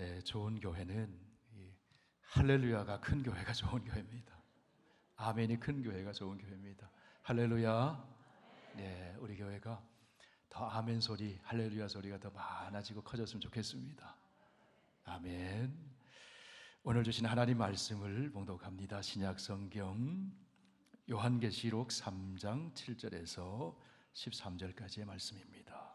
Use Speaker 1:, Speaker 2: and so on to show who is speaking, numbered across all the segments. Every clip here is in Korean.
Speaker 1: 네, 좋은 교회는 할렐루야가 큰 교회가 좋은 교회입니다. 아멘이 큰 교회가 좋은 교회입니다. 할렐루야. 네, 우리 교회가 더 아멘 소리, 할렐루야 소리가 더 많아지고 커졌으면 좋겠습니다. 아멘. 오늘 주신 하나님 말씀을 봉독합니다. 신약 성경 요한계시록 3장 7절에서 13절까지의 말씀입니다.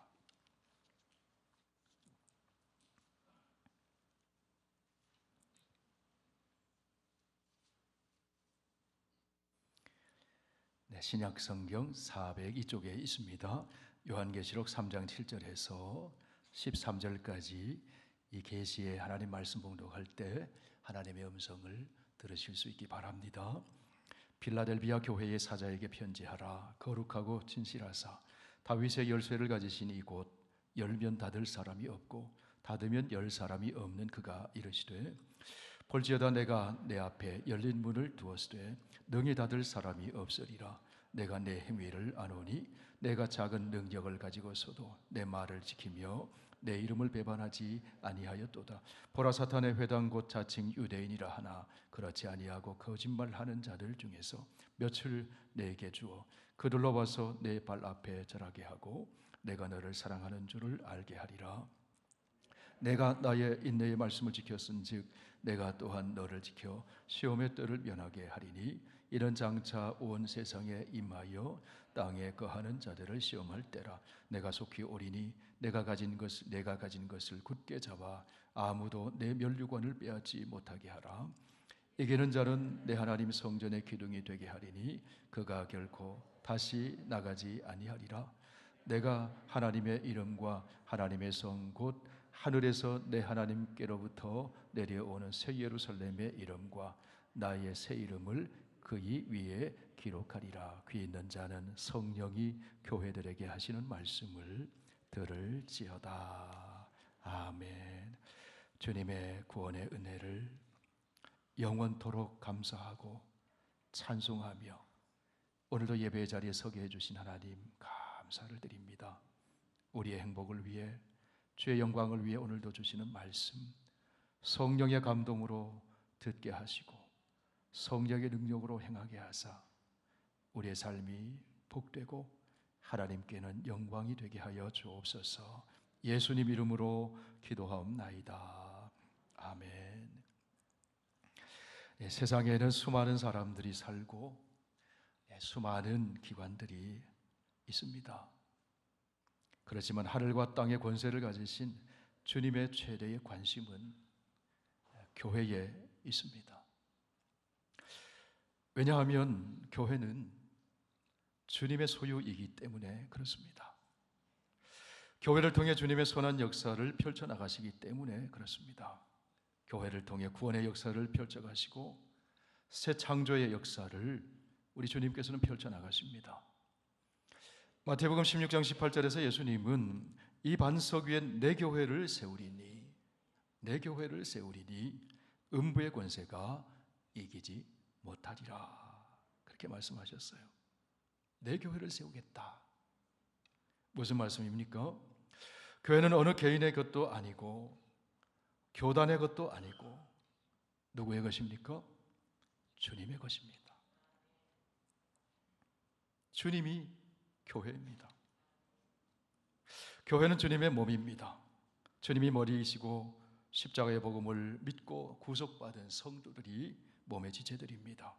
Speaker 1: 네, 신약 성경 402쪽에 있습니다. 요한계시록 3장 7절에서 13절까지 이 계시의 하나님 말씀 봉독할 때 하나님의 음성을 들으실 수 있기 바랍니다. 필라델비아 교회의 사자에게 편지하라. 거룩하고 진실하사 다윗의 열쇠를 가지신 이곳 열면 닫을 사람이 없고 닫으면 열 사람이 없는 그가 이르시되 볼지어다 내가 내 앞에 열린 문을 두었으되 능히 닫을 사람이 없으리라. 내가 내 행위를 아노니 내가 작은 능력을 가지고서도 내 말을 지키며 내 이름을 배반하지 아니하였도다. 보라 사탄의 회당 곧 자칭 유대인이라 하나 그렇지 아니하고 거짓말하는 자들 중에서 몇을 내게 주어 그들로 와서 내 발 앞에 절하게 하고 내가 너를 사랑하는 줄을 알게 하리라. 내가 나의 인내의 말씀을 지켰은즉 내가 또한 너를 지켜 시험의 때를 면하게 하리니 이런 장차 온 세상에 임하여 땅에 거하는 자들을 시험할 때라. 내가 속히 오리니 내가 가진 것을 굳게 잡아 아무도 내 면류관을 빼앗지 못하게 하라. 이기는 자는 내 하나님 성전의 기둥이 되게 하리니 그가 결코 다시 나가지 아니하리라. 내가 하나님의 이름과 하나님의 성 곧 하늘에서 내 하나님께로부터 내려오는 새 예루살렘의 이름과 나의 새 이름을 그의 위에 기록하리라. 귀 있는 자는 성령이 교회들에게 하시는 말씀을 들을지어다. 아멘. 주님의 구원의 은혜를 영원토록 감사하고 찬송하며 오늘도 예배의 자리에 서게 해주신 하나님 감사를 드립니다. 우리의 행복을 위해 주의 영광을 위해 오늘도 주시는 말씀 성령의 감동으로 듣게 하시고 성령의 능력으로 행하게 하사 우리의 삶이 복되고 하나님께는 영광이 되게 하여 주옵소서. 예수님 이름으로 기도하옵나이다. 아멘. 네, 세상에는 수많은 사람들이 살고 수많은 기관들이 있습니다. 그렇지만 하늘과 땅의 권세를 가지신 주님의 최대의 관심은 교회에 있습니다. 왜냐하면 교회는 주님의 소유이기 때문에 그렇습니다. 교회를 통해 주님의 선한 역사를 펼쳐나가시기 때문에 그렇습니다. 교회를 통해 구원의 역사를 펼쳐가시고 새 창조의 역사를 우리 주님께서는 펼쳐나가십니다. 마태복음 16장 18절에서 예수님은 이 반석 위에 내 교회를 세우리니 음부의 권세가 이기지 못하리라 그렇게 말씀하셨어요. 내 교회를 세우겠다. 무슨 말씀입니까? 교회는 어느 개인의 것도 아니고 교단의 것도 아니고 누구의 것입니까? 주님의 것입니다. 주님이 교회입니다. 교회는 주님의 몸입니다. 주님이 머리이시고 십자가의 복음을 믿고 구속받은 성도들이 몸의 지체들입니다.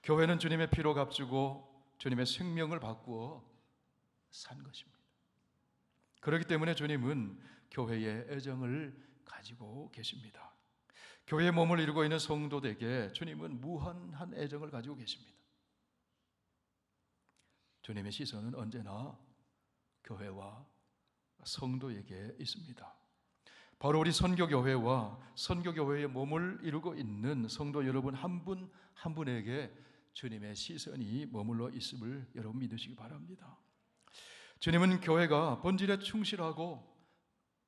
Speaker 1: 교회는 주님의 피로 값주고 주님의 생명을 바꾸어 산 것입니다. 그렇기 때문에 주님은 교회의 애정을 가지고 계십니다. 교회의 몸을 이루고 있는 성도들에게 주님은 무한한 애정을 가지고 계십니다. 주님의 시선은 언제나 교회와 성도에게 있습니다. 바로 우리 선교교회와 선교교회의 몸을 이루고 있는 성도 여러분 한 분 한 분에게 주님의 시선이 머물러 있음을 여러분 믿으시기 바랍니다. 주님은 교회가 본질에 충실하고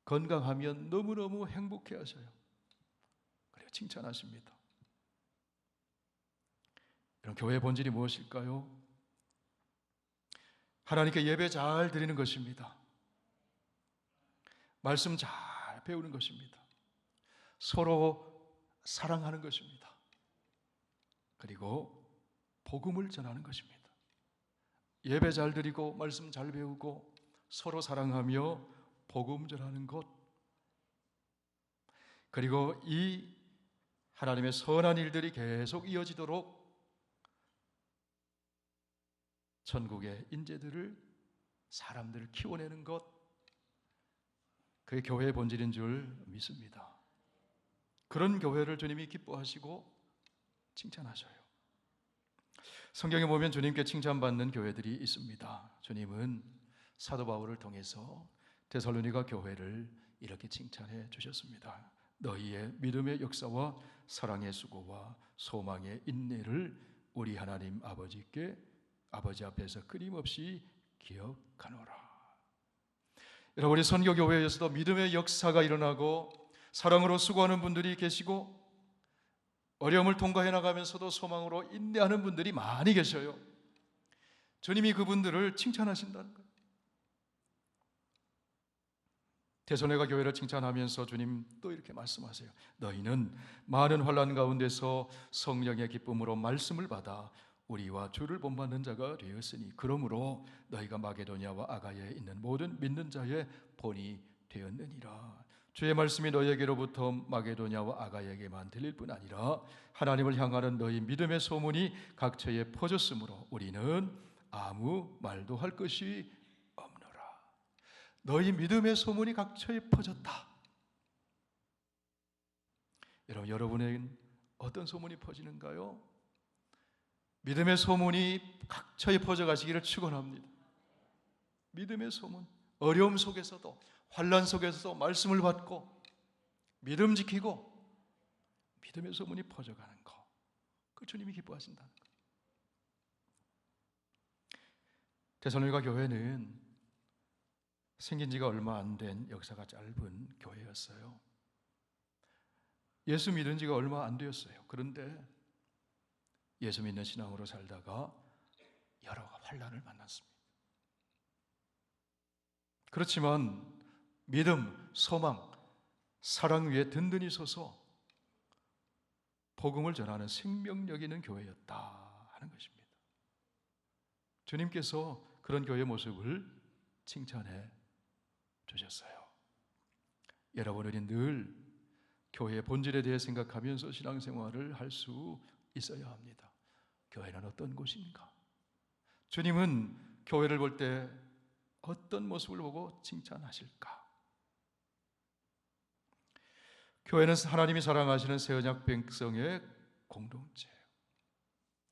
Speaker 1: 건강하면 너무너무 행복해 하셔요. 그리고 칭찬하십니다. 그럼 교회의 본질이 무엇일까요? 하나님께 예배 잘 드리는 것입니다. 말씀 잘 배우는 것입니다. 서로 사랑하는 것입니다. 그리고 복음을 전하는 것입니다. 예배 잘 드리고 말씀 잘 배우고 서로 사랑하며 복음 전하는 것, 그리고 이 하나님의 선한 일들이 계속 이어지도록 전국의 인재들을, 사람들을 키워내는 것, 그게 교회의 본질인 줄 믿습니다. 그런 교회를 주님이 기뻐하시고 칭찬하셔요. 성경에 보면 주님께 칭찬받는 교회들이 있습니다. 주님은 사도 바울을 통해서 데살로니가 교회를 이렇게 칭찬해 주셨습니다. 너희의 믿음의 역사와 사랑의 수고와 소망의 인내를 우리 하나님 아버지 앞에서 끊임없이 기억하노라. 여러분, 우리 선교교회에서도 믿음의 역사가 일어나고 사랑으로 수고하는 분들이 계시고 어려움을 통과해 나가면서도 소망으로 인내하는 분들이 많이 계셔요. 주님이 그분들을 칭찬하신다는 거예요. 데살로니가 교회를 칭찬하면서 주님 또 이렇게 말씀하세요. 너희는 많은 환난 가운데서 성령의 기쁨으로 말씀을 받아 우리와 주를 본받는 자가 되었으니 그러므로 너희가 마게도냐와 아가야에 있는 모든 믿는 자의 본이 되었느니라. 주의 말씀이 너희에게로부터 마게도냐와 아가야에게만 들릴 뿐 아니라 하나님을 향하는 너희 믿음의 소문이 각처에 퍼졌으므로 우리는 아무 말도 할 것이 없노라. 너희 믿음의 소문이 각처에 퍼졌다. 여러분에겐 어떤 소문이 퍼지는가요? 믿음의 소문이 각처에 퍼져가시기를 축원합니다. 믿음의 소문, 어려움 속에서도 환난 속에서도 말씀을 받고 믿음 지키고 믿음의 소문이 퍼져가는 거, 그 주님이 기뻐하신다는 거. 데살로니가 교회는 생긴 지가 얼마 안 된 역사가 짧은 교회였어요. 예수 믿은 지가 얼마 안 되었어요. 그런데 예수 믿는 신앙으로 살다가 여러 환난을 만났습니다. 그렇지만 믿음, 소망, 사랑 위에 든든히 서서 복음을 전하는 생명력 있는 교회였다 하는 것입니다. 주님께서 그런 교회 모습을 칭찬해 주셨어요. 여러분은 늘 교회의 본질에 대해 생각하면서 신앙생활을 할 수 있어야 합니다. 교회는 어떤 곳인가? 주님은 교회를 볼 때 어떤 모습을 보고 칭찬하실까? 교회는 하나님이 사랑하시는 새 언약 백성의 공동체예요.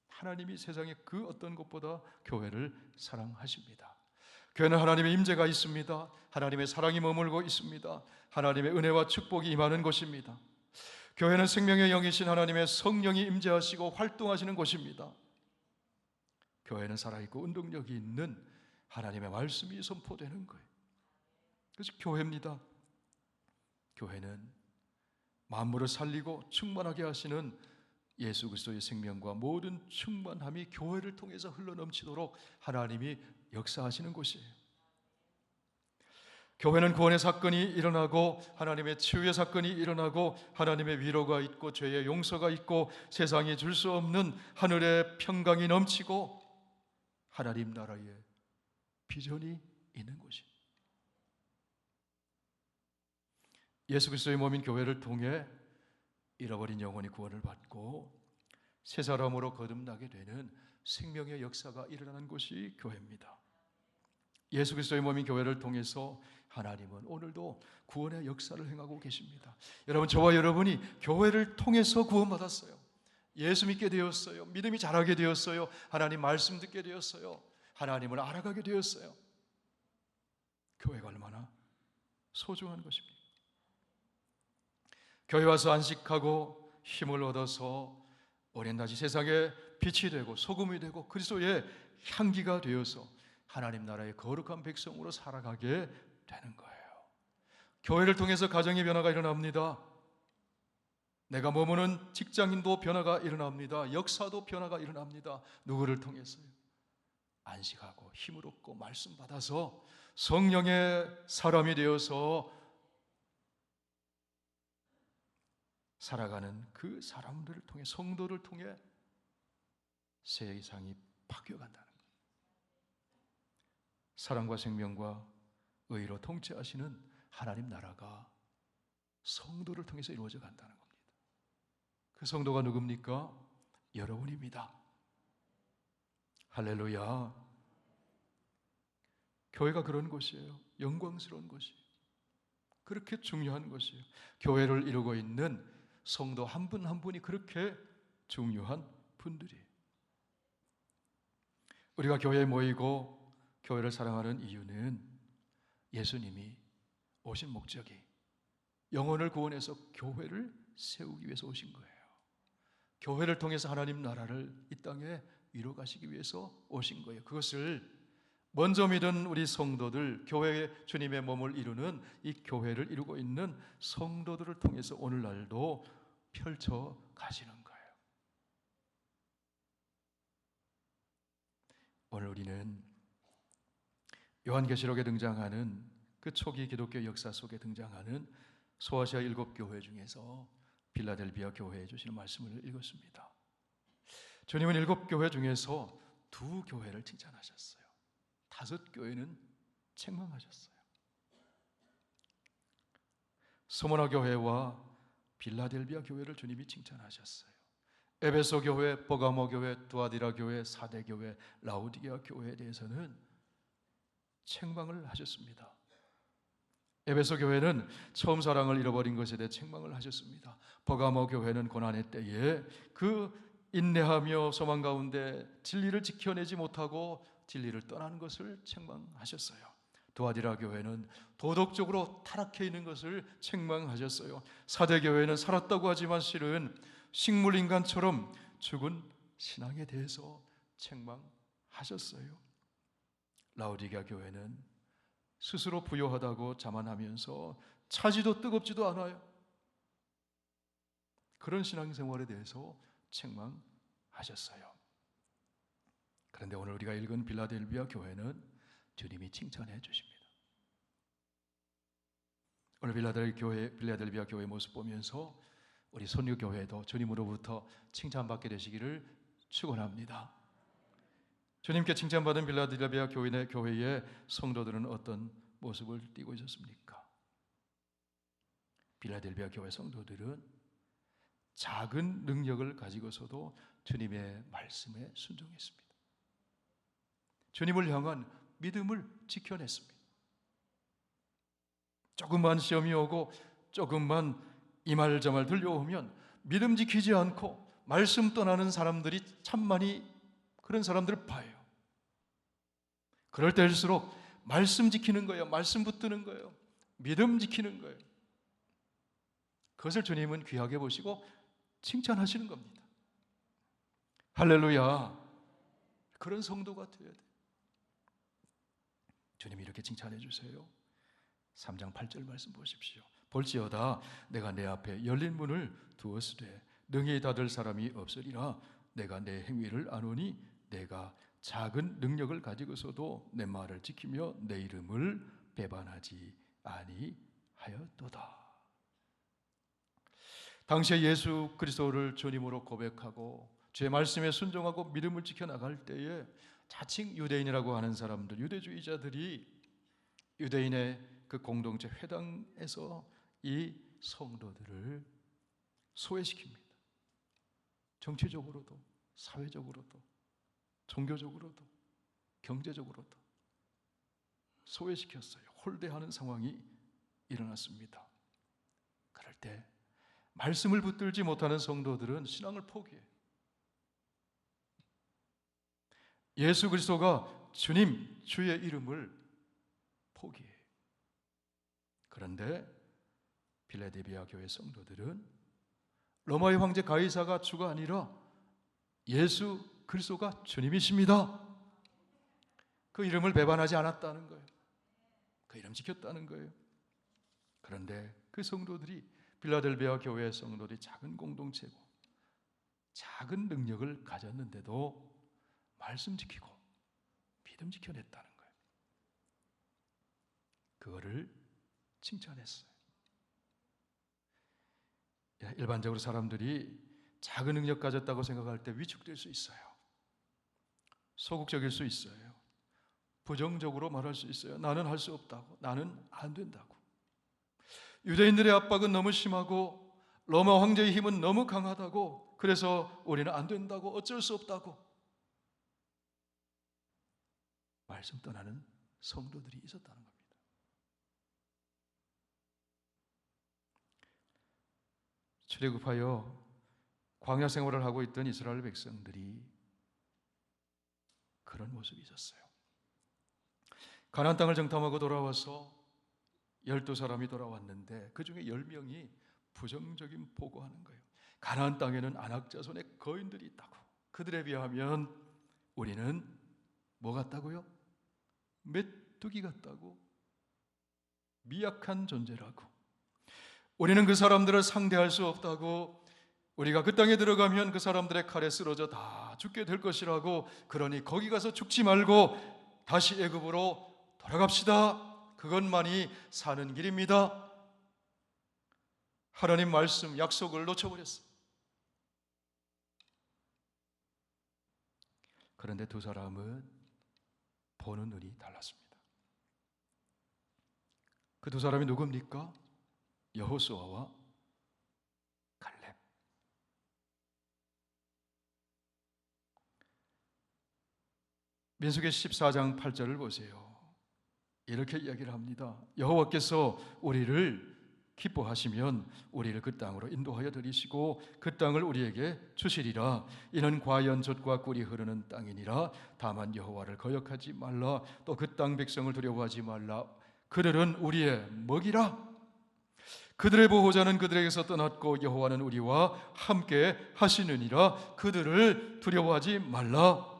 Speaker 1: 하나님이 세상의 그 어떤 것보다 교회를 사랑하십니다. 교회는 하나님의 임재가 있습니다. 하나님의 사랑이 머물고 있습니다. 하나님의 은혜와 축복이 임하는 곳입니다. 교회는 생명의 영이신 하나님의 성령이 임재하시고 활동하시는 곳입니다. 교회는 살아있고 운동력이 있는 하나님의 말씀이 선포되는 거예요. 그래서 교회입니다. 교회는 만물을 살리고 충만하게 하시는 예수 그리스도의 생명과 모든 충만함이 교회를 통해서 흘러넘치도록 하나님이 역사하시는 곳이에요. 교회는 구원의 사건이 일어나고 하나님의 치유의 사건이 일어나고 하나님의 위로가 있고 죄의 용서가 있고 세상이 줄 수 없는 하늘의 평강이 넘치고 하나님 나라의 비전이 있는 곳입니다. 예수 그리스도의 몸인 교회를 통해 잃어버린 영혼이 구원을 받고 새 사람으로 거듭나게 되는 생명의 역사가 일어나는 곳이 교회입니다. 예수 그리스도의 몸인 교회를 통해서 하나님은 오늘도 구원의 역사를 행하고 계십니다. 여러분, 저와 여러분이 교회를 통해서 구원받았어요. 예수 믿게 되었어요. 믿음이 자라게 되었어요. 하나님 말씀 듣게 되었어요. 하나님을 알아가게 되었어요. 교회가 얼마나 소중한 것입니다. 교회 와서 안식하고 힘을 얻어서 오랜 낮이 세상에 빛이 되고 소금이 되고 그리스도의 향기가 되어서 하나님 나라의 거룩한 백성으로 살아가게 되는 거예요. 교회를 통해서 가정의 변화가 일어납니다. 내가 머무는 직장인도 변화가 일어납니다. 역사도 변화가 일어납니다. 누구를 통해서요? 안식하고 힘을 얻고 말씀 받아서 성령의 사람이 되어서 살아가는 그 사람들을 통해, 성도를 통해 세상이 바뀌어간다는 거예요. 사랑과 생명과 의로 통치하시는 하나님 나라가 성도를 통해서 이루어져 간다는 겁니다. 그 성도가 누굽니까? 여러분입니다. 할렐루야. 교회가 그런 곳이에요. 영광스러운 곳이에요. 그렇게 중요한 곳이에요. 교회를 이루고 있는 성도 한 분 한 분이 그렇게 중요한 분들이에요. 우리가 교회에 모이고 교회를 사랑하는 이유는 예수님이 오신 목적이 영혼을 구원해서 교회를 세우기 위해서 오신 거예요. 교회를 통해서 하나님 나라를 이 땅에 이루어가시기 위해서 오신 거예요. 그것을 먼저 믿은 우리 성도들, 교회에 주님의 몸을 이루는 이 교회를 이루고 있는 성도들을 통해서 오늘날도 펼쳐 가시는 거예요. 오늘 우리는 요한계시록에 등장하는 그 초기 기독교 역사 속에 등장하는 소아시아 7교회 중에서 빌라델비아 교회에 주시는 말씀을 읽었습니다. 주님은 7교회 중에서 2교회를 칭찬하셨어요. 5교회는 책망하셨어요. 스무나 교회와 빌라델비아 교회를 주님이 칭찬하셨어요. 에베소 교회, 버가모 교회, 두아디라 교회, 사대 교회, 라우디게아 교회에 대해서는 책망을 하셨습니다. 에베소 교회는 처음 사랑을 잃어버린 것에 대해 책망을 하셨습니다. 버가모 교회는 고난의 때에 그 인내하며 소망 가운데 진리를 지켜내지 못하고 진리를 떠나는 것을 책망하셨어요. 두아디라 교회는 도덕적으로 타락해 있는 것을 책망하셨어요. 사대 교회는 살았다고 하지만 실은 식물인간처럼 죽은 신앙에 대해서 책망하셨어요. 라우디게아 교회는 스스로 부요하다고 자만하면서 차지도 뜨겁지도 않아요. 그런 신앙생활에 대해서 책망하셨어요. 그런데 오늘 우리가 읽은 빌라델비아 교회는 주님이 칭찬해 주십니다. 오늘 빌라델비아 교회 모습 보면서 우리 선유교회도 주님으로부터 칭찬받게 되시기를 축원합니다. 주님께 칭찬받은 빌라델비아 교회의 성도들은 어떤 모습을 띠고 있었습니까? 빌라델비아 교회 성도들은 작은 능력을 가지고서도 주님의 말씀에 순종했습니다. 주님을 향한 믿음을 지켜냈습니다. 조금만 시험이 오고 조금만 이 말 저 말 들려오면 믿음 지키지 않고 말씀 떠나는 사람들이 참 많이 그런 사람들을 봐요. 그럴 때일수록 말씀 지키는 거예요. 말씀 붙드는 거예요. 믿음 지키는 거예요. 그것을 주님은 귀하게 보시고 칭찬하시는 겁니다. 할렐루야. 그런 성도가 되어야 돼요. 주님이 이렇게 칭찬해 주세요. 3장 8절 말씀 보십시오. 볼지어다 내가 내 앞에 열린 문을 두었으되 능히 닫을 사람이 없으리라. 내가 내 행위를 아노니 내가 작은 능력을 가지고서도 내 말을 지키며 내 이름을 배반하지 아니하였도다. 당시에 예수 그리스도를 주님으로 고백하고 주의 말씀에 순종하고 믿음을 지켜나갈 때에 자칭 유대인이라고 하는 사람들, 유대주의자들이 유대인의 그 공동체 회당에서 이 성도들을 소외시킵니다. 정치적으로도 사회적으로도 종교적으로도 경제적으로도 소외시켰어요. 홀대하는 상황이 일어났습니다. 그럴 때 말씀을 붙들지 못하는 성도들은 신앙을 포기해요. 예수 그리스도가 주님, 주의 이름을 포기해요. 그런데 빌라델비아 교회 성도들은 로마의 황제 가이사가 주가 아니라 예수 그리스도가 주님이십니다. 그 이름을 배반하지 않았다는 거예요. 그 이름 지켰다는 거예요. 그런데 그 성도들이 빌라델비아 교회의 성도들이 작은 공동체고 작은 능력을 가졌는데도 말씀 지키고 믿음 지켜냈다는 거예요. 그거를 칭찬했어요. 일반적으로 사람들이 작은 능력 가졌다고 생각할 때 위축될 수 있어요. 소극적일 수 있어요. 부정적으로 말할 수 있어요. 나는 할 수 없다고, 나는 안 된다고. 유대인들의 압박은 너무 심하고 로마 황제의 힘은 너무 강하다고, 그래서 우리는 안 된다고, 어쩔 수 없다고 말씀 떠나는 성도들이 있었다는 겁니다. 출애굽하여 광야 생활을 하고 있던 이스라엘 백성들이 그런 모습이 있었어요. 가나안 땅을 정탐하고 돌아와서 12사람이 돌아왔는데 그 중에 10명이 부정적인 보고하는 거예요. 가나안 땅에는 안악자손의 거인들이 있다고. 그들에 비하면 우리는 뭐 같다고요? 메뚜기 같다고. 미약한 존재라고. 우리는 그 사람들을 상대할 수 없다고. 우리가 그 땅에 들어가면 그 사람들의 칼에 쓰러져 다 죽게 될 것이라고. 그러니 거기 가서 죽지 말고 다시 애굽으로 돌아갑시다. 그것만이 사는 길입니다. 하나님 말씀, 약속을 놓쳐버렸어요. 그런데 두 사람은 보는 눈이 달랐습니다. 그 두 사람이 누굽니까? 여호수아와 갈렙. 민수기 14장 8절을 보세요. 이렇게 이야기를 합니다. 여호와께서 우리를 기뻐하시면 우리를 그 땅으로 인도하여 들이시고 그 땅을 우리에게 주시리라. 이는 과연 젖과 꿀이 흐르는 땅이니라. 다만 여호와를 거역하지 말라. 또 그 땅 백성을 두려워하지 말라. 그들은 우리의 먹이라. 그들의 보호자는 그들에게서 떠났고 여호와는 우리와 함께 하시느니라. 그들을 두려워하지 말라.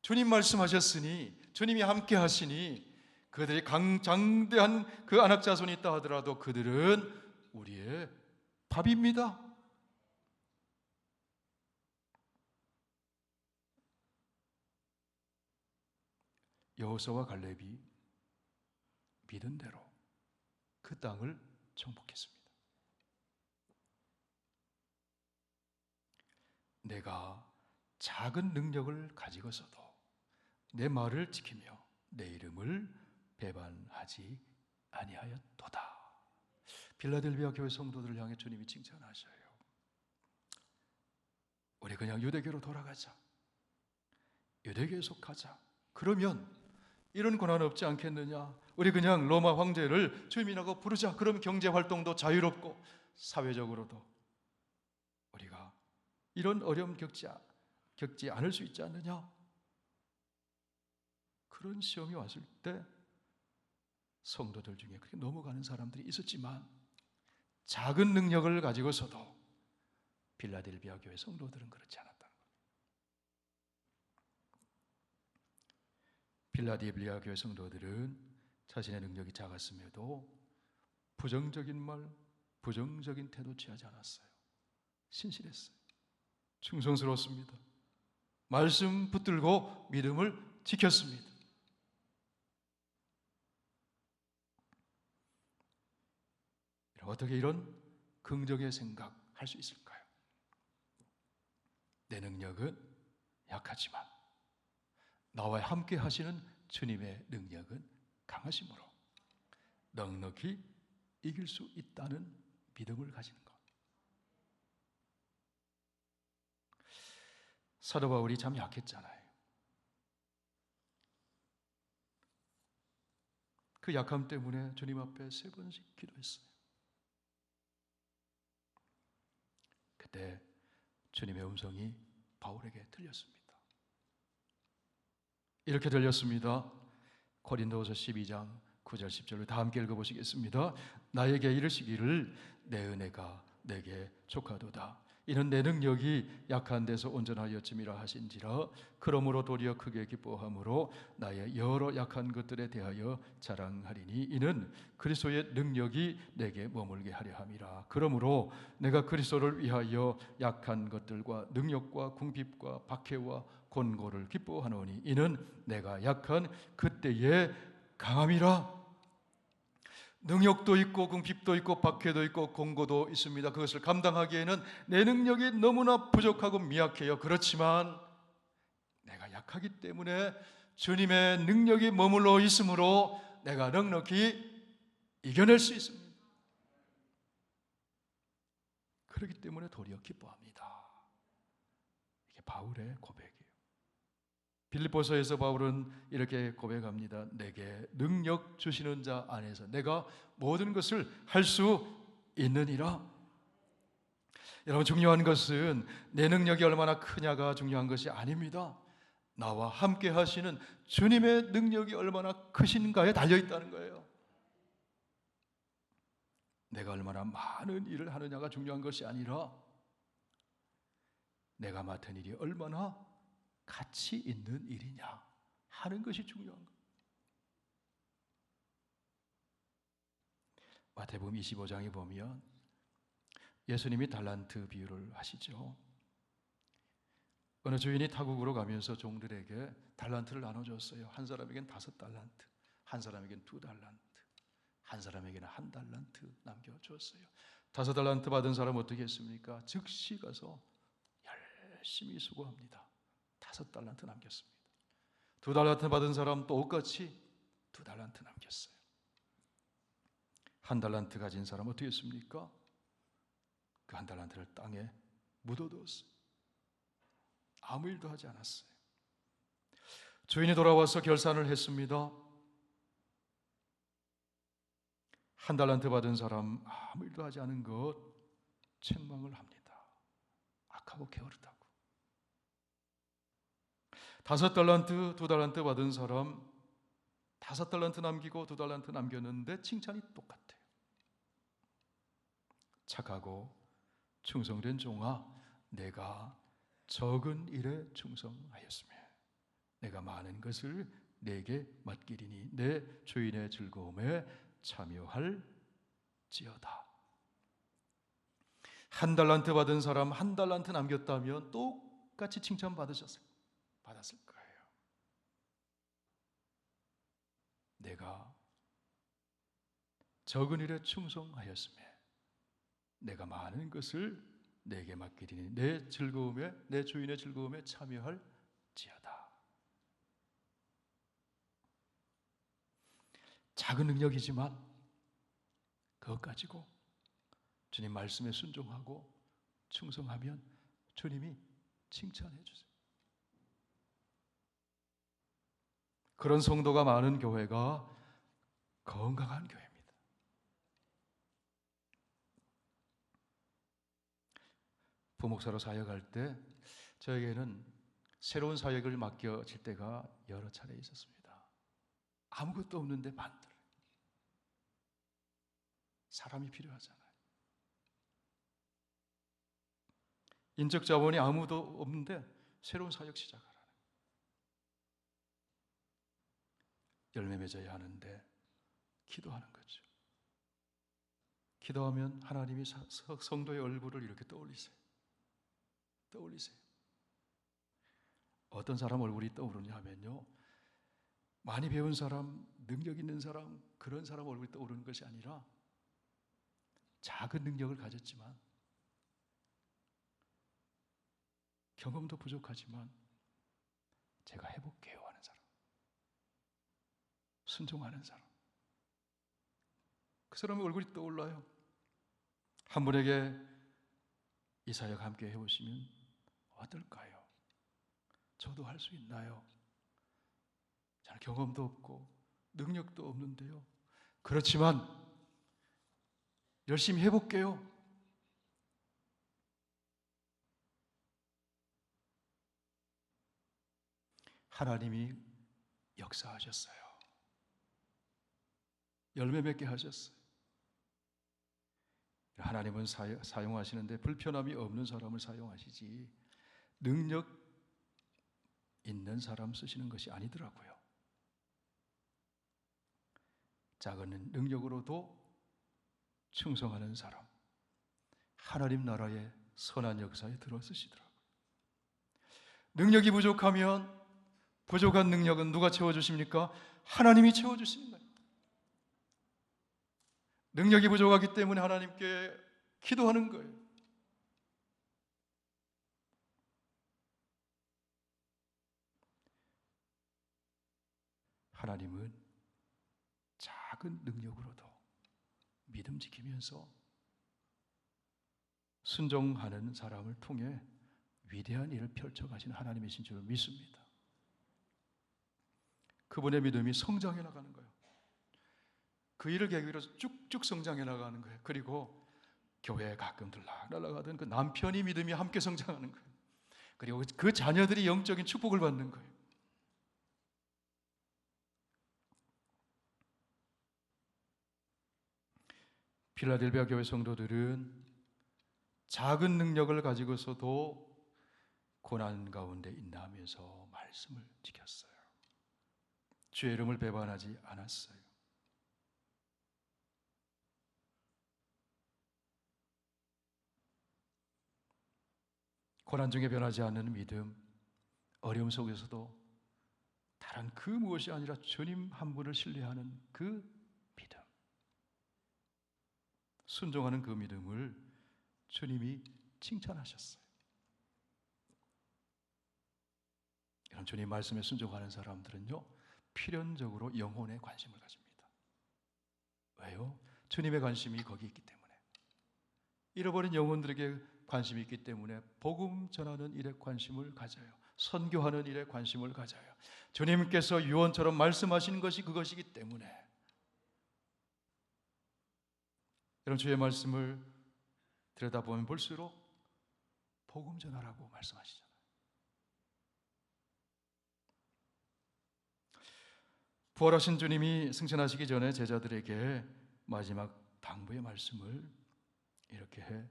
Speaker 1: 주님 말씀하셨으니, 주님이 함께 하시니, 그들이 장대한 그 안악자손이 있다 하더라도 그들은 우리의 밥입니다. 여호수아와 갈렙이 믿은 대로 그 땅을 정복했습니다. 내가 작은 능력을 가지고서도 내 말을 지키며 내 이름을 배반하지 아니하였도다. 빌라델비아 교회 성도들을 향해 주님이 칭찬하셔요. 우리 그냥 유대교로 돌아가자. 유대교에 속하자. 그러면 이런 고난 없지 않겠느냐? 우리 그냥 로마 황제를 주임이라고 부르자. 그럼 경제활동도 자유롭고 사회적으로도 우리가 이런 어려움 겪지 않을 수 있지 않느냐? 그런 시험이 왔을 때 성도들 중에 그렇게 넘어가는 사람들이 있었지만 작은 능력을 가지고서도 빌라델비아 교회 성도들은 그렇지 않았다는 겁니다. 빌라델비아 교회 성도들은 자신의 능력이 작았음에도 부정적인 말, 부정적인 태도 취하지 않았어요. 신실했어요. 충성스러웠습니다. 말씀 붙들고 믿음을 지켰습니다. 어떻게 이런 긍정의 생각할 수 있을까요? 내 능력은 약하지만 나와 함께 하시는 주님의 능력은 강하심으로 넉넉히 이길 수 있다는 믿음을 가지는 것. 사도 바울이 참 약했잖아요. 그 약함 때문에 주님 앞에 3번씩 기도했어요. 그때 주님의 음성이 바울에게 들렸습니다. 이렇게 들렸습니다. 고린도후서 12장 9절 10절을 다 함께 읽어보시겠습니다. 나에게 이르시기를 내 은혜가 내게 족하도다. 이는 내 능력이 약한 데서 온전하였음이라 하신지라. 그러므로 도리어 크게 기뻐함으로 나의 여러 약한 것들에 대하여 자랑하리니 이는 그리스도의 능력이 내게 머물게 하려 함이라. 그러므로 내가 그리스도를 위하여 약한 것들과 능력과 궁핍과 박해와 곤고를 기뻐하노니 이는 내가 약한 그때의 강함이라. 능력도 있고 궁핍도 있고 박해도 있고 공고도 있습니다. 그것을 감당하기에는 내 능력이 너무나 부족하고 미약해요. 그렇지만 내가 약하기 때문에 주님의 능력이 머물러 있으므로 내가 넉넉히 이겨낼 수 있습니다. 그렇기 때문에 도리어 기뻐합니다. 이게 바울의 고백이에요. 빌립보서에서 바울은 이렇게 고백합니다. 내게 능력 주시는 자 안에서 내가 모든 것을 할 수 있느니라. 여러분, 중요한 것은 내 능력이 얼마나 크냐가 중요한 것이 아닙니다. 나와 함께 하시는 주님의 능력이 얼마나 크신가에 달려있다는 거예요. 내가 얼마나 많은 일을 하느냐가 중요한 것이 아니라 내가 맡은 일이 얼마나 가치 있는 일이냐 하는 것이 중요한 거예요. 마태복음 25장에 보면 예수님이 달란트 비유를 하시죠. 어느 주인이 타국으로 가면서 종들에게 달란트를 나눠줬어요. 한 사람에겐 5달란트, 한 사람에겐 2달란트, 한 사람에게는 1달란트 남겨줬어요. 5달란트 받은 사람은 어떻게 했습니까? 즉시 가서 열심히 수고합니다. 5달란트 남겼습니다. 2달란트 받은 사람 똑같이 2달란트 남겼어요. 1달란트 가진 사람 어떻게 했습니까? 그 1달란트를 땅에 묻어두었어요. 아무 일도 하지 않았어요. 주인이 돌아와서 결산을 했습니다. 1달란트 받은 사람 아무 일도 하지 않은 것 책망을 합니다. 악하고 게으르다고. 5달란트, 2달란트 받은 사람 5달란트 남기고 2달란트 남겼는데 칭찬이 똑같아요. 착하고 충성된 종아, 내가 적은 일에 충성하였으며 내가 많은 것을 내게 맡기리니 내 주인의 즐거움에 참여할지어다. 1달란트 받은 사람 1달란트 남겼다면 똑같이 칭찬받았을 거예요. 내가 적은 일에 충성하였으며 내가 많은 것을 내게 맡기리니 내 즐거움에, 내 주인의 즐거움에 참여할지어다. 작은 능력이지만 그것 가지고 주님 말씀에 순종하고 충성하면 주님이 칭찬해 주세요. 그런 성도가 많은 교회가 건강한 교회입니다. 부목사로 사역할 때 저에게는 새로운 사역을 맡겨질 때가 여러 차례 있었습니다. 아무것도 없는데 만들 사람이 필요하잖아요. 인적 자원이 아무도 없는데 새로운 사역 시작하라는 열매 맺어야 하는데 기도하는 거죠. 기도하면 하나님이 성도의 얼굴을 이렇게 떠올리세요. 어떤 사람 얼굴이 떠오르냐 하면요, 많이 배운 사람, 능력 있는 사람, 그런 사람 얼굴이 떠오르는 것이 아니라 작은 능력을 가졌지만 경험도 부족하지만 제가 해볼게요 하는 사람, 순종하는 사람, 그 사람의 얼굴이 떠올라요. 한 분에게 이 사역 함께 해보시면 어떨까요? 저도 할 수 있나요? 저는 경험도 없고 능력도 없는데요. 그렇지만 열심히 해볼게요. 하나님이 역사하셨어요. 열매 맺게 하셨어요. 하나님은 사용하시는데 불편함이 없는 사람을 사용하시지 능력 있는 사람 쓰시는 것이 아니더라고요. 작은 능력으로도 충성하는 사람, 하나님 나라의 선한 역사에 들어쓰시더라고요. 능력이 부족하면 부족한 능력은 누가 채워주십니까? 하나님이 채워주시는 거예요. 능력이 부족하기 때문에 하나님께 기도하는 거예요. 하나님은 작은 능력으로도 믿음 지키면서 순종하는 사람을 통해 위대한 일을 펼쳐가시는 하나님이신 줄 믿습니다. 그분의 믿음이 성장해 나가는 거예요. 그 일을 계기로 쭉쭉 성장해 나가는 거예요. 그리고 교회에 가끔 들락날락하던 그 남편이 믿음이 함께 성장하는 거예요. 그리고 그 자녀들이 영적인 축복을 받는 거예요. 필라델피아 교회 성도들은 작은 능력을 가지고서도 고난 가운데 인내하면서 말씀을 지켰어요. 주의 이름을 배반하지 않았어요. 고난 중에 변하지 않는 믿음, 어려움 속에서도 다른 그 무엇이 아니라 주님 한 분을 신뢰하는 그 믿음, 순종하는 그 믿음을 주님이 칭찬하셨어요. 이런 주님 말씀에 순종하는 사람들은요, 필연적으로 영혼에 관심을 가집니다. 왜요? 주님의 관심이 거기 있기 때문에. 잃어버린 영혼들에게 관심이 있기 때문에 복음 전하는 일에 관심을 가져요. 선교하는 일에 관심을 가져요. 주님께서 유언처럼 말씀하시는 것이 그것이기 때문에. 여러분, 주의 말씀을 들여다보면 볼수록 복음 전하라고 말씀하시잖아요. 부활하신 주님이 승천하시기 전에 제자들에게 마지막 당부의 말씀을 이렇게 해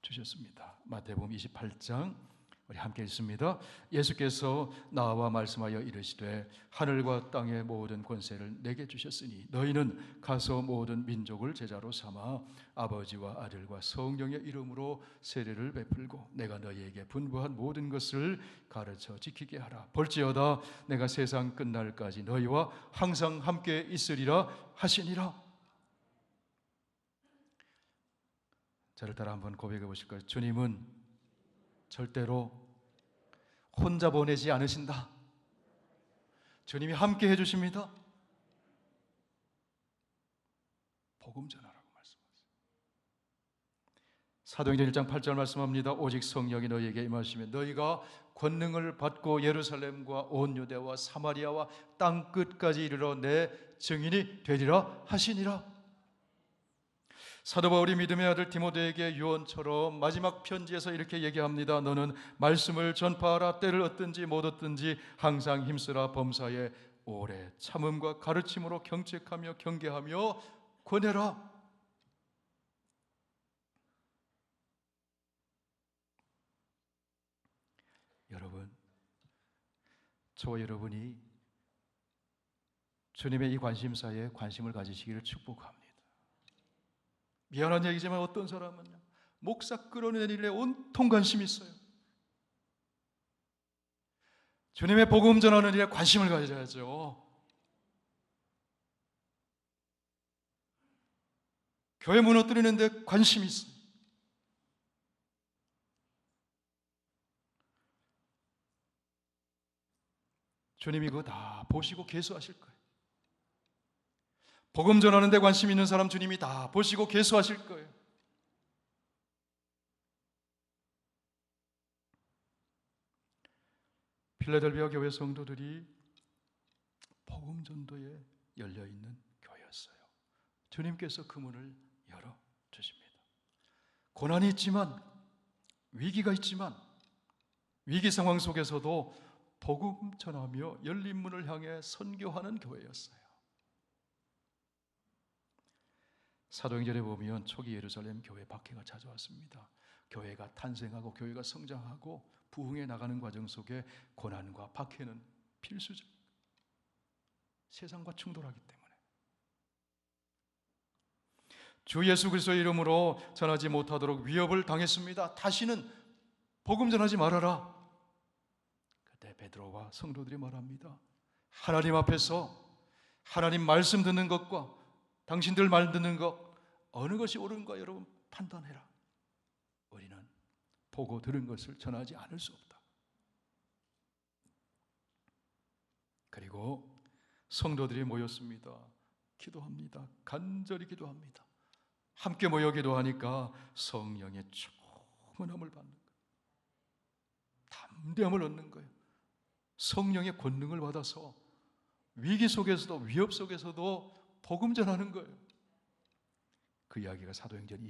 Speaker 1: 주셨습니다. 마태복음 28장 우리 함께 읽습니다. 예수께서 나와 말씀하여 이르시되 하늘과 땅의 모든 권세를 내게 주셨으니 너희는 가서 모든 민족을 제자로 삼아 아버지와 아들과 성령의 이름으로 세례를 베풀고 내가 너희에게 분부한 모든 것을 가르쳐 지키게 하라. 볼지어다 내가 세상 끝날까지 너희와 항상 함께 있으리라 하시니라. 저를 따라 한번 고백해 보실까요? 주님은 절대로 혼자 보내지 않으신다. 주님이 함께 해주십니다. 복음 전하라고 말씀하세요. 사도행전 1장 8절 말씀합니다. 오직 성령이 너희에게 임하시면 너희가 권능을 받고 예루살렘과 온 유대와 사마리아와 땅 끝까지 이르러 내 증인이 되리라 하시니라. 사도 바울이 믿음의 아들 디모데에게 유언처럼 마지막 편지에서 이렇게 얘기합니다. 너는 말씀을 전파하라. 때를 얻든지 못 얻든지 항상 힘쓰라. 범사에 오래 참음과 가르침으로 경책하며 경계하며 권해라. 여러분, 저와 여러분이 주님의 이 관심사에 관심을 가지시기를 축복합니다. 미안한 얘기지만 어떤 사람은요, 목사 끌어내는 일에 온통 관심이 있어요. 주님의 복음 전하는 일에 관심을 가져야죠. 교회 무너뜨리는 데 관심이 있어요. 주님이 그거 다 보시고 계수하실 거예요. 복음 전하는 데 관심 있는 사람 주님이 다 보시고 계수하실 거예요. 필라델피아 교회 성도들이 복음 전도에 열려 있는 교회였어요. 주님께서 그 문을 열어 주십니다. 고난이 있지만, 위기가 있지만, 위기 상황 속에서도 복음 전하며 열린 문을 향해 선교하는 교회였어요. 사도행전에 보면 초기 예루살렘 교회 박해가 찾아왔습니다. 교회가 탄생하고 교회가 성장하고 부흥해 나가는 과정 속에 고난과 박해는 필수적. 세상과 충돌하기 때문에. 주 예수 그리스도의 이름으로 전하지 못하도록 위협을 당했습니다. 다시는 복음 전하지 말아라. 그때 베드로와 성도들이 말합니다. 하나님 앞에서 하나님 말씀 듣는 것과 당신들 말 듣는 것 어느 것이 옳은가 여러분 판단해라. 우리는 보고 들은 것을 전하지 않을 수 없다. 그리고 성도들이 모였습니다. 기도합니다. 간절히 기도합니다. 함께 모여 기도하니까 성령의 충만함을 받는 거예요. 담대함을 얻는 거예요. 성령의 권능을 받아서 위기 속에서도 위협 속에서도 복음 전하는 거예요. 그 이야기가 사도행전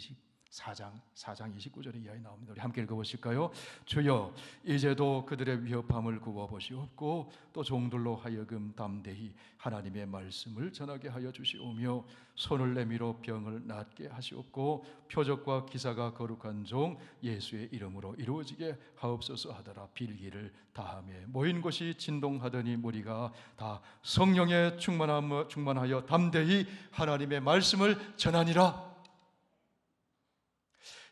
Speaker 1: 24장 29절의 이야기 나옵니다. 우리 함께 읽어보실까요? 주여 이제도 그들의 위협함을 구워보시옵고 또 종들로 하여금 담대히 하나님의 말씀을 전하게 하여 주시오며 손을 내밀어 병을 낫게 하시옵고 표적과 기사가 거룩한 종 예수의 이름으로 이루어지게 하옵소서 하더라. 빌기를 다하며 모인 곳이 진동하더니 무리가 다 성령에 충만하여 담대히 하나님의 말씀을 전하니라.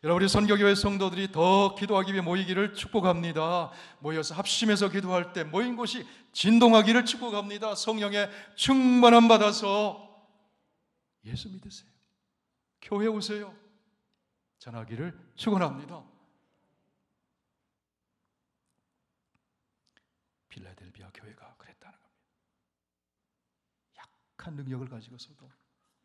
Speaker 1: 여러분, 우리 선교교회 성도들이 더 기도하기 위해 모이기를 축복합니다. 모여서 합심해서 기도할 때 모인 곳이 진동하기를 축복합니다. 성령의 충만함 받아서 예수 믿으세요. 교회 오세요. 전하기를 축원합니다. 필라델비아 교회가 그랬다는 겁니다. 약한 능력을 가지고서도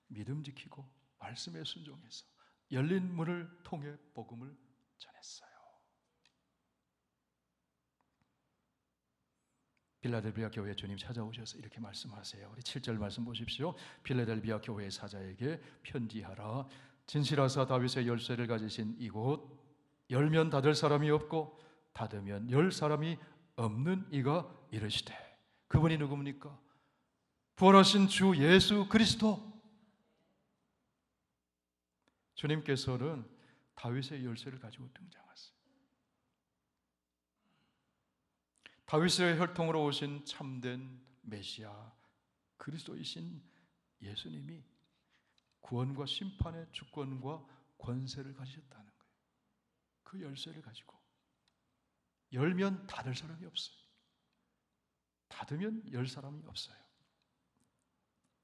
Speaker 1: 믿음 지키고 말씀에 순종해서 열린 문을 통해 복음을 전했어요. 필라델비아 교회 주님 찾아오셔서 이렇게 말씀하세요. 우리 7절 말씀 보십시오. 필라델비아 교회 사자에게 편지하라. 진실하사 다윗의 열쇠를 가지신 이곳 열면 닫을 사람이 없고 닫으면 열 사람이 없는 이가 이르시되. 그분이 누굽니까? 부활하신 주 예수 그리스도. 주님께서는 다윗의 열쇠를 가지고 등장하세요. 다윗의 혈통으로 오신 참된 메시아 그리스도이신 예수님이 구원과 심판의 주권과 권세를 가지셨다는 거예요. 그 열쇠를 가지고 열면 닫을 사람이 없어요. 닫으면 열 사람이 없어요.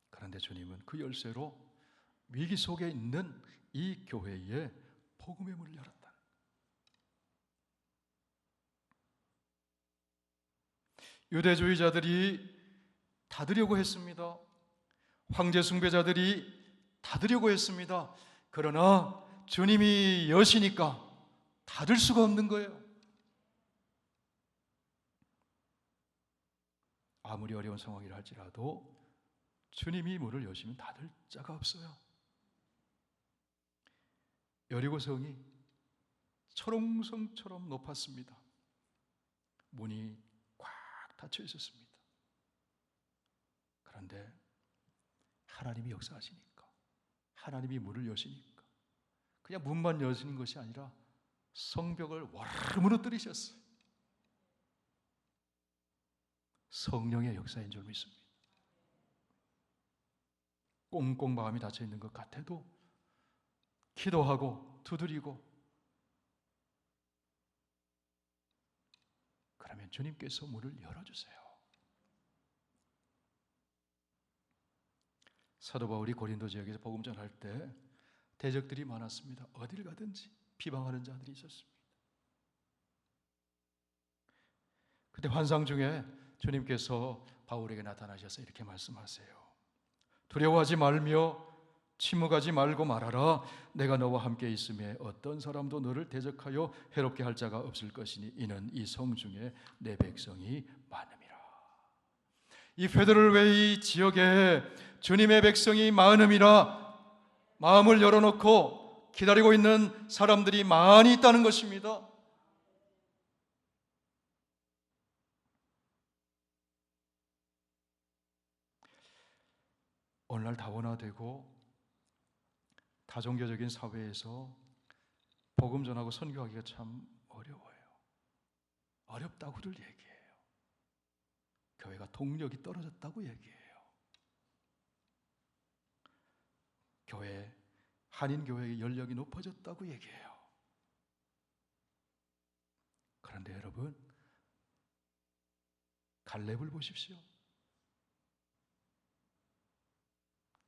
Speaker 1: 그런데 주님은 그 열쇠로 위기 속에 있는 이 교회에 복음의 문을 열었다. 유대주의자들이 닫으려고 했습니다. 황제 숭배자들이 닫으려고 했습니다. 그러나 주님이 여시니까 닫을 수가 없는 거예요. 아무리 어려운 상황이라 할지라도 주님이 문을 여시면 닫을 자가 없어요. 여리고성이 철옹성처럼 높았습니다. 문이 꽉 닫혀 있었습니다. 그런데 하나님이 역사하시니까, 하나님이 문을 여시니까 그냥 문만 여시는 것이 아니라 성벽을 와르르 무너뜨리셨어요. 성령의 역사인 줄 믿습니다. 꽁꽁 마음이 닫혀 있는 것 같아도 기도하고 두드리고 그러면 주님께서 문을 열어주세요. 사도 바울이 고린도 지역에서 복음 전할 때 대적들이 많았습니다. 어딜 가든지 비방하는 자들이 있었습니다. 그때 환상 중에 주님께서 바울에게 나타나셔서 이렇게 말씀하세요. 두려워하지 말며 침묵하지 말고 말하라. 내가 너와 함께 있음에 어떤 사람도 너를 대적하여 해롭게 할 자가 없을 것이니 이는 이 성 중에 내 백성이 많음이라. 이 페드럴웨이 지역에 주님의 백성이 많음이라 마음을 열어놓고 기다리고 있는 사람들이 많이 있다는 것입니다. 오늘날 다원화되고 다종교적인 사회에서 복음 전하고 선교하기가 참 어려워요. 어렵다고들 얘기해요. 교회가 동력이 떨어졌다고 얘기해요. 한인교회의 연령이 높아졌다고 얘기해요. 그런데 여러분, 갈렙을 보십시오.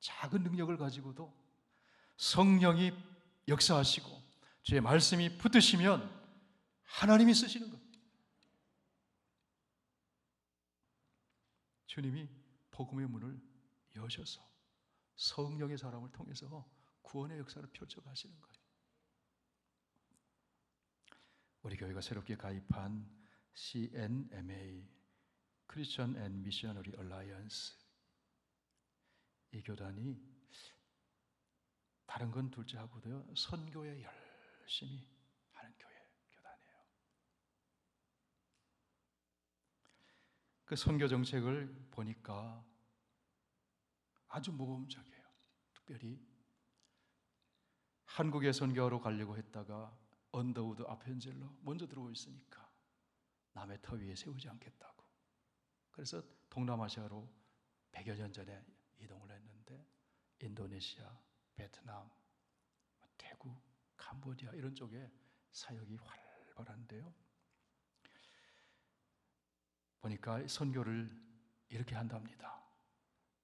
Speaker 1: 작은 능력을 가지고도 성령이 역사하시고 주의 말씀이 붙으시면 하나님이 쓰시는 것. 주님이 복음의 문을 여셔서 성령의 사람을 통해서 구원의 역사를 펼쳐가시는 거예요. 우리 교회가 새롭게 가입한 CNMA, Christian and Missionary Alliance, 이 교단이 다른 건 둘째하고도요, 선교에 열심히 하는 교단이에요. 그 선교 정책을 보니까 아주 모범적이에요. 특별히 한국에 선교하러 가려고 했다가 언더우드 아펜젤러 먼저 들어오 있으니까 남의 터 위에 세우지 않겠다고. 그래서 동남아시아로 100여 년 전에 이동을 했는데 인도네시아, 베트남, 태국, 캄보디아 이런 쪽에 사역이 활발한데요. 보니까 선교를 이렇게 한답니다.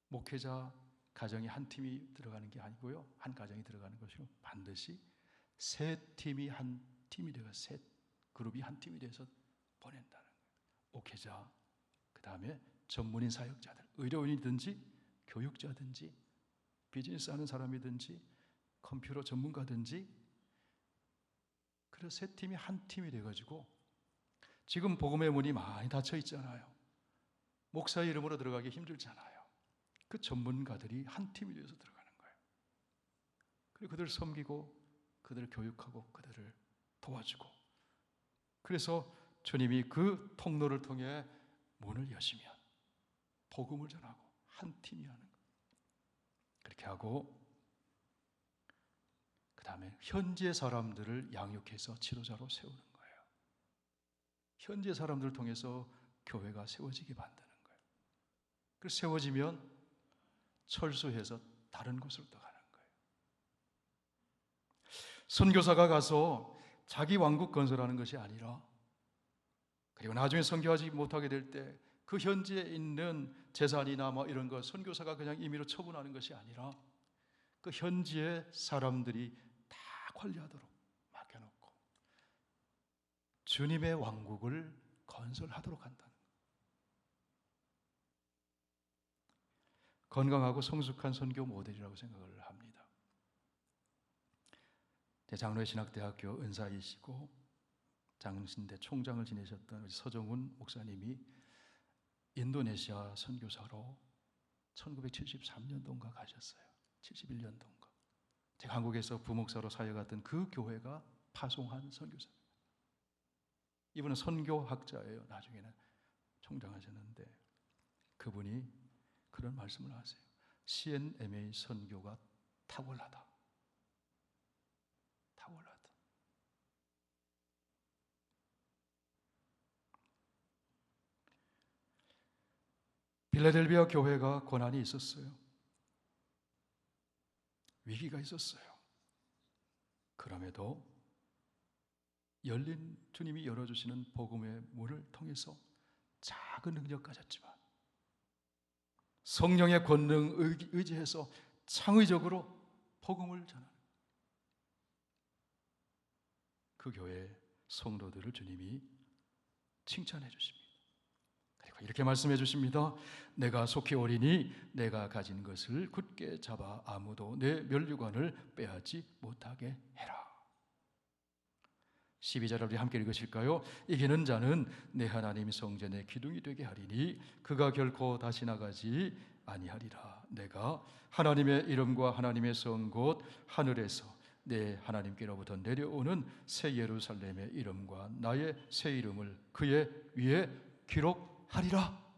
Speaker 1: 목회자 가정이 한 팀이 들어가는 게 아니고요, 한 가정이 들어가는 것이고 반드시 세 팀이 한 팀이 되어 세 그룹이 한 팀이 돼서 보낸다는 거예요. 목회자, 그 다음에 전문인 사역자들, 의료인이든지 교육자든지 비즈니스 하는 사람이든지 컴퓨터 전문가든지, 그래서 세 팀이 한 팀이 돼가지고 지금 복음의 문이 많이 닫혀 있잖아요. 목사의 이름으로 들어가기 힘들잖아요. 그 전문가들이 한 팀이 되어서 들어가는 거예요. 그리고 그들을 섬기고 그들을 교육하고 그들을 도와주고, 그래서 주님이 그 통로를 통해 문을 여시면 복음을 전하고 한 팀이 하는 거예요. 그렇게 하고 그 다음에 현지의 사람들을 양육해서 지도자로 세우는 거예요. 현지의 사람들을 통해서 교회가 세워지게 만드는 거예요. 그래서 세워지면 철수해서 다른 곳으로 또 가는 거예요. 선교사가 가서 자기 왕국 건설하는 것이 아니라, 그리고 나중에 선교하지 못하게 될 때 그 현지에 있는 재산이나 뭐 이런 것 선교사가 그냥 임의로 처분하는 것이 아니라 그 현지의 사람들이 다 관리하도록 맡겨놓고 주님의 왕국을 건설하도록 한다는 거예요. 건강하고 성숙한 선교 모델이라고 생각을 합니다. 장로회 신학대학교 은사이시고 장신대 총장을 지내셨던 서정훈 목사님이 인도네시아 선교사로 1973년도인가 가셨어요. 71년도인가. 제가 한국에서 부목사로 사역하던 그 교회가 파송한 선교사입니다. 이분은 선교학자예요. 나중에는 총장하셨는데 그분이 그런 말씀을 하세요. CNMA 선교가 탁월하다. 탁월하다. 빌라델비아 교회가 고난이 있었어요. 위기가 있었어요. 그럼에도 열린 주님이 열어주시는 복음의 문을 통해서 작은 능력 가졌지만 성령의 권능 의지해서 창의적으로 복음을 전하는 그 교회 성도들을 주님이 칭찬해 주십니다. 그리고 이렇게 말씀해 주십니다. 내가 속히 오리니 내가 가진 것을 굳게 잡아 아무도 내 면류관을 빼앗지 못하게 해라. 12절을 우리 함께 읽으실까요? 이기는 자는 내 하나님 성전의 기둥이 되게 하리니 그가 결코 다시 나가지 아니하리라. 내가 하나님의 이름과 하나님의 성 곧 하늘에서 내 하나님께로부터 내려오는 새 예루살렘의 이름과 나의 새 이름을 그의 위에 기록하리라.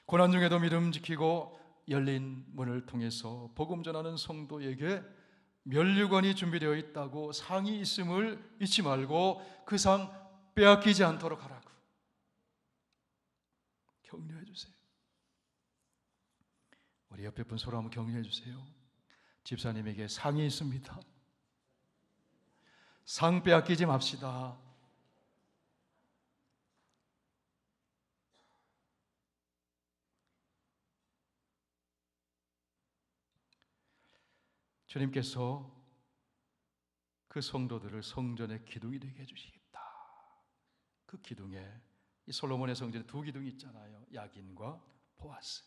Speaker 1: 고난 중에도 믿음 지키고 열린 문을 통해서 복음 전하는 성도에게 면류관이 준비되어 있다고 상이 있음을 잊지 말고 그 상 빼앗기지 않도록 하라고 격려해 주세요. 우리 옆에 분 서로 한번 격려해 주세요. 집사님에게 상이 있습니다. 상 빼앗기지 맙시다. 주님께서 그 성도들을 성전의 기둥이 되게 해주시겠다. 그 기둥에 이 솔로몬의 성전에 두 기둥이 있잖아요. 야긴과 보아스.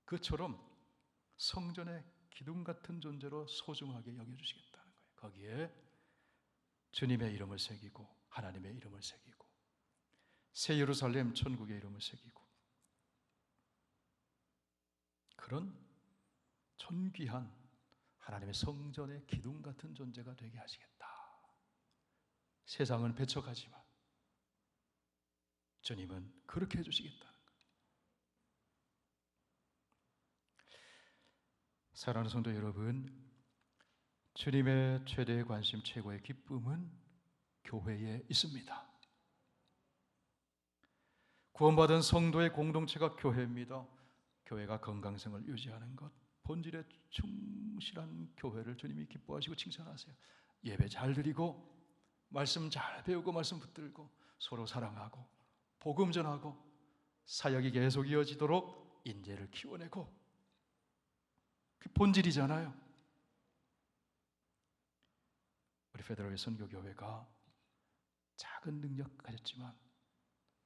Speaker 1: 그처럼 성전의 기둥 같은 존재로 소중하게 여겨주시겠다는 거예요. 거기에 주님의 이름을 새기고 하나님의 이름을 새기고 새 예루살렘 천국의 이름을 새기고 그런 존귀한 하나님의 성전의 기둥 같은 존재가 되게 하시겠다. 세상은 배척하지만 주님은 그렇게 해주시겠다는 거예요. 사랑하는 성도 여러분, 주님의 최대의 관심, 최고의 기쁨은 교회에 있습니다. 구원받은 성도의 공동체가 교회입니다. 교회가 건강성을 유지하는 것, 본질에 충실한 교회를 주님이 기뻐하시고 칭찬하세요. 예배 잘 드리고 말씀 잘 배우고 말씀 붙들고 서로 사랑하고 복음 전하고 사역이 계속 이어지도록 인재를 키워내고, 그 본질이잖아요. 우리 페더럴 선교교회가 작은 능력 가졌지만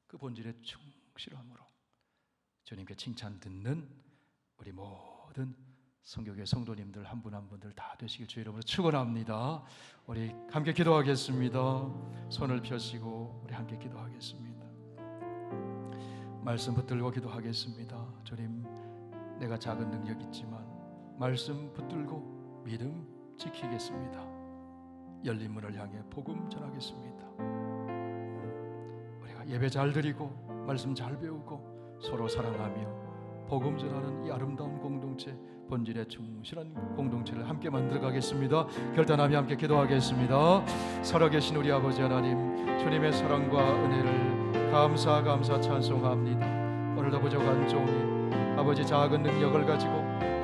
Speaker 1: 그 본질에 충실함으로 주님께 칭찬 듣는 우리 모든 선교교회 성도님들 한 분 한 분들 다 되시길 주의 이름으로 축원합니다. 우리 함께 기도하겠습니다. 손을 펴시고 우리 함께 기도하겠습니다. 말씀 붙들고 기도하겠습니다. 주님, 내가 작은 능력 있지만 말씀 붙들고 믿음 지키겠습니다. 열린 문을 향해 복음 전하겠습니다. 우리가 예배 잘 드리고 말씀 잘 배우고 서로 사랑하며 복음 전하는 이 아름다운 공동체, 본질에 충실한 공동체를 함께 만들어가겠습니다. 결단하며 함께 기도하겠습니다. 살아계신 우리 아버지 하나님, 주님의 사랑과 은혜를 감사 찬송합니다. 오늘도 부족한 종이 아버지 작은 능력을 가지고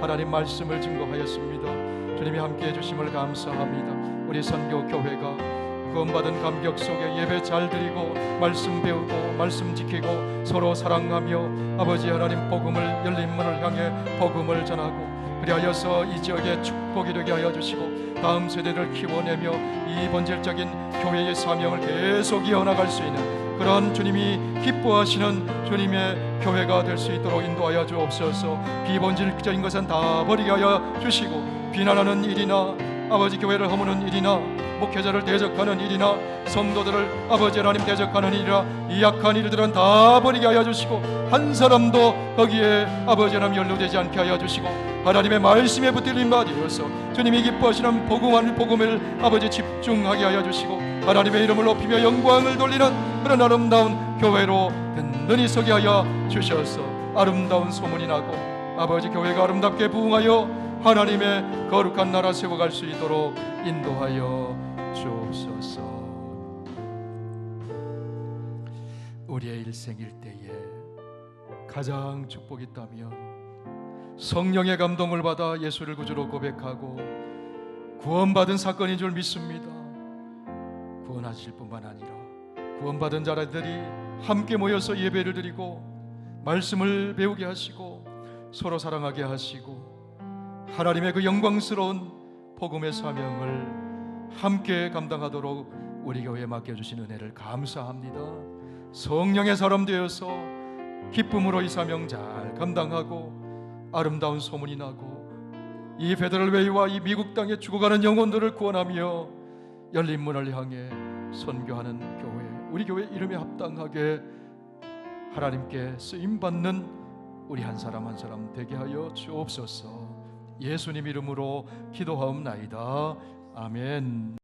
Speaker 1: 하나님 말씀을 증거하였습니다. 주님이 함께해 주심을 감사합니다. 우리 선교교회가 구원받은 감격 속에 예배 잘 드리고 말씀 배우고 말씀 지키고 서로 사랑하며 아버지 하나님 복음을 열린 문을 향해 복음을 전하고, 그리하여서 이 지역에 축복이 되게 하여 주시고 다음 세대를 키워내며 이 본질적인 교회의 사명을 계속 이어나갈 수 있는 그런 주님이 기뻐하시는 주님의 교회가 될 수 있도록 인도하여 주옵소서. 비본질적인 것은 다 버리게 하여 주시고, 비난하는 일이나 아버지 교회를 허무는 일이나 목회자를 대적하는 일이나 성도들을 아버지 하나님 대적하는 일이나 이 악한 일들은 다 버리게 하여 주시고, 한 사람도 거기에 아버지 하나님 연루되지 않게 하여 주시고, 하나님의 말씀에 붙들림 받으셔서 주님이 기뻐하시는 복음을 아버지 집중하게 하여 주시고, 하나님의 이름을 높이며 영광을 돌리는 그런 아름다운 교회로 든든히 서게 하여 주셔서 아름다운 소문이 나고 아버지 교회가 아름답게 부흥하여 하나님의 거룩한 나라 세워갈 수 있도록 인도하여 주옵소서. 우리의 일생일 때에 가장 축복이 있다면 성령의 감동을 받아 예수를 구주로 고백하고 구원받은 사건인 줄 믿습니다. 구원하실 뿐만 아니라 구원받은 자들이 함께 모여서 예배를 드리고 말씀을 배우게 하시고 서로 사랑하게 하시고 하나님의 그 영광스러운 복음의 사명을 함께 감당하도록 우리 교회에 맡겨주신 은혜를 감사합니다. 성령의 사람 되어서 기쁨으로 이 사명 잘 감당하고 아름다운 소문이 나고 이 페더럴웨이와 이 미국 땅에 죽어가는 영혼들을 구원하며 열린 문을 향해 선교하는 교회, 우리 교회 이름에 합당하게 하나님께 쓰임받는 우리 한 사람 한 사람 되게 하여 주옵소서. 예수님 이름으로 기도하옵나이다. 아멘.